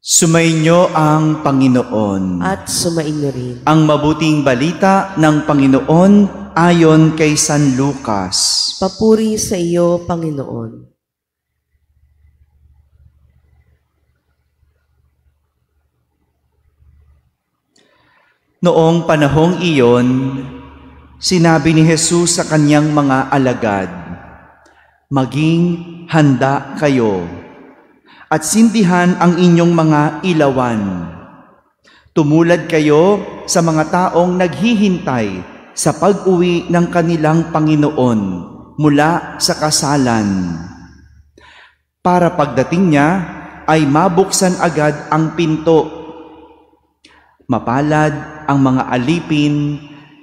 Sumainyo ang Panginoon. At sumainyo rin. Ang mabuting balita ng Panginoon ayon kay San Lucas. Papuri sa iyo, Panginoon. Noong panahong iyon, sinabi ni Jesus sa kanyang mga alagad, "Maging handa kayo at sindihan ang inyong mga ilawan. Tumulad kayo sa mga taong naghihintay sa pag-uwi ng kanilang Panginoon mula sa kasalan. Para pagdating niya ay mabuksan agad ang pinto. Mapalad ang mga alipin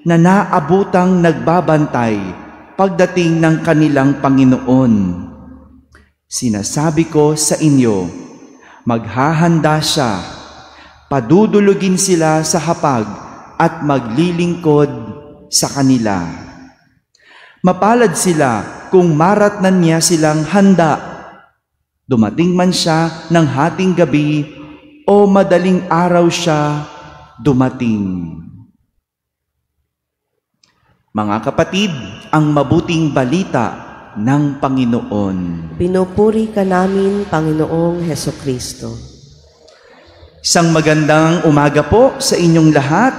na naabutang nagbabantay pagdating ng kanilang Panginoon. Sinasabi ko sa inyo, maghahanda siya, padudulugin sila sa hapag at maglilingkod sa kanila. Mapalad sila kung maratnan niya silang handa, dumating man siya ng hating gabi o madaling araw siya dumating." Mga kapatid, ang mabuting balita ng Panginoon. Pinupuri ka namin, Panginoong Hesukristo. Isang magandang umaga po sa inyong lahat.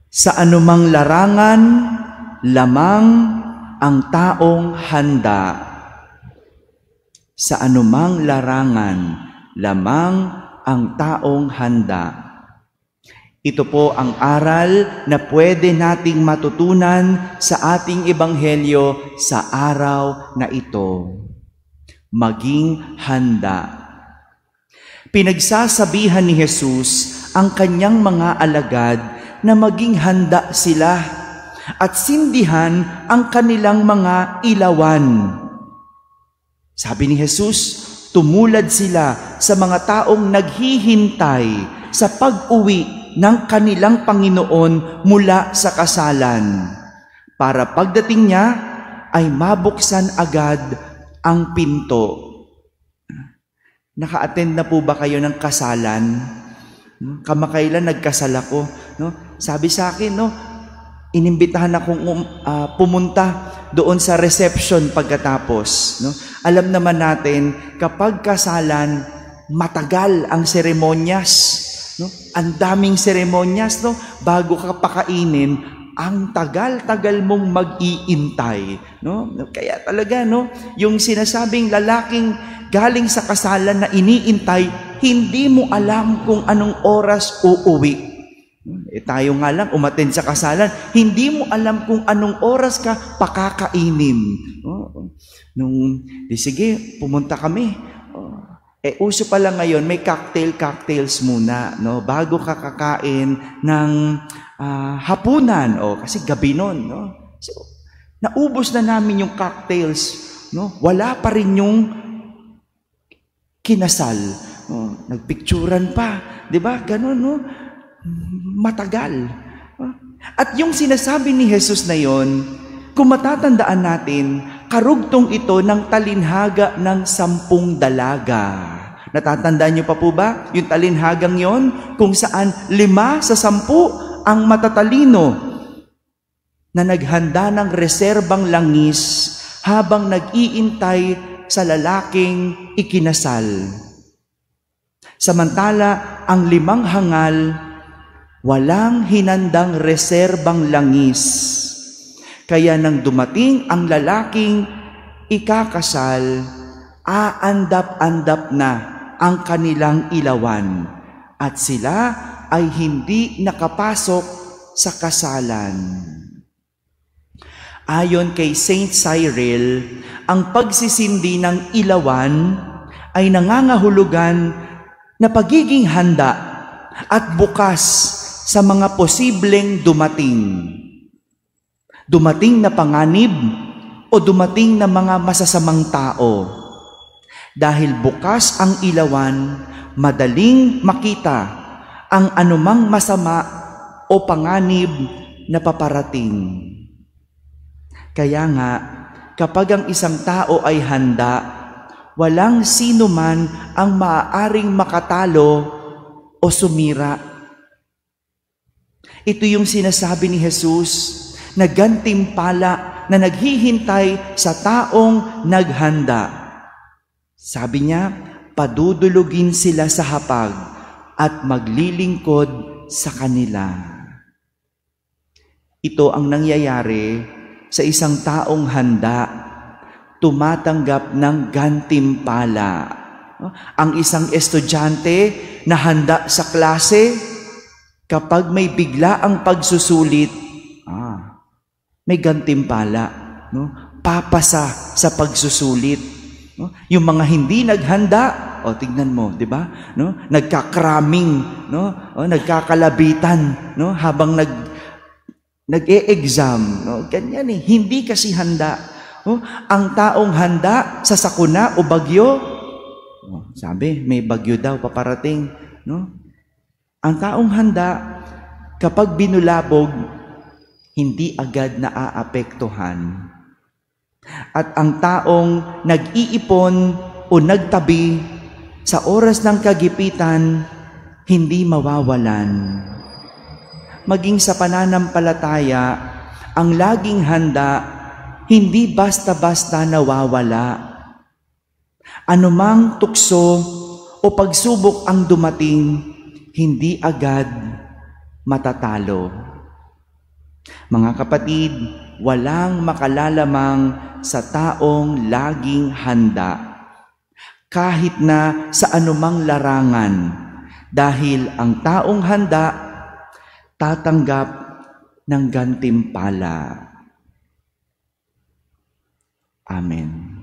Sa anumang larangan, lamang ang taong handa. Sa anumang larangan, lamang ang taong handa. Ito po ang aral na pwede nating matutunan sa ating ebanghelyo sa araw na ito. Maging handa. Pinagsasabihan ni Jesus ang kanyang mga alagad na maging handa sila at sindihan ang kanilang mga ilawan. Sabi ni Jesus, tumulad sila sa mga taong naghihintay sa pag-uwi ng kanilang Panginoon mula sa kasalan, para pagdating niya ay mabuksan agad ang pinto. Naka-attend na po ba kayo ng kasalan? Kamakailan nagkasal ako, no? Sabi sa akin, no, inimbitahan akong pumunta doon sa reception pagkatapos, no? Alam naman natin, kapag kasalan, matagal ang seremonyas. No? Ang daming seremonyas, no? Bago ka pakainin, ang tagal-tagal mong mag-iintay, no? Kaya talaga, no, yung sinasabing lalaking galing sa kasalan na iniintay, hindi mo alam kung anong oras uuwi. Tayo nga lang umattend sa kasalan, hindi mo alam kung anong oras ka pakakainin. Sige, pumunta kami. Uso pala ngayon, may cocktails muna, no? Bago ka kakain ng hapunan, kasi gabi nun, no? So, naubos na namin yung cocktails, no? Wala pa rin yung kinasal. No? Nagpicturan pa, di ba? Ganun, no? Matagal. At yung sinasabi ni Jesus na yon, kung matatandaan natin, karugtong ito ng talinhaga ng 10 dalaga. Natatandaan niyo pa po ba yung talinhagang yon? Kung saan 5 sa 10 ang matatalino na naghanda ng reserbang langis habang nag-iintay sa lalaking ikinasal. Samantala, ang 5 hangal, walang hinandang reserbang langis. Kaya nang dumating ang lalaking ikakasal, aandap-andap na ang kanilang ilawan at sila ay hindi nakapasok sa kasalan. Ayon kay Saint Cyril, ang pagsisindi ng ilawan ay nangangahulugan na pagiging handa at bukas sa mga posibleng dumating. Dumating na panganib o dumating na mga masasamang tao. Dahil bukas ang ilawan, madaling makita ang anumang masama o panganib na paparating. Kaya nga, kapag ang isang tao ay handa, walang sino man ang maaaring makatalo o sumira. Ito yung sinasabi ni Jesus na gantimpala na naghihintay sa taong naghanda. Sabi niya, padudulugin sila sa hapag at maglilingkod sa kanila. Ito ang nangyayari sa isang taong handa, tumatanggap ng gantimpala. Ang isang estudyante na handa sa klase, kapag may bigla ang pagsusulit, may gantimpala, no? Papasa sa pagsusulit. No? Yung mga hindi naghanda, tignan mo, 'di ba? No? Nagka-cramming, no? Nagkakalabitan, no? Habang nag-e-exam, no? Ganyan eh, hindi kasi handa. No? Ang taong handa sa sakuna o bagyo, sabi, may bagyo daw paparating, no? Ang taong handa, kapag binulabog, hindi agad naaapektuhan. At ang taong nag-iipon o nagtabi sa oras ng kagipitan, hindi mawawalan. Maging sa pananampalataya, ang laging handa, hindi basta-basta nawawala. Anumang tukso o pagsubok ang dumating, hindi agad matatalo. Mga kapatid, walang makalalamang sa taong laging handa, kahit na sa anumang larangan, dahil ang taong handa tatanggap ng gantimpala. Amen.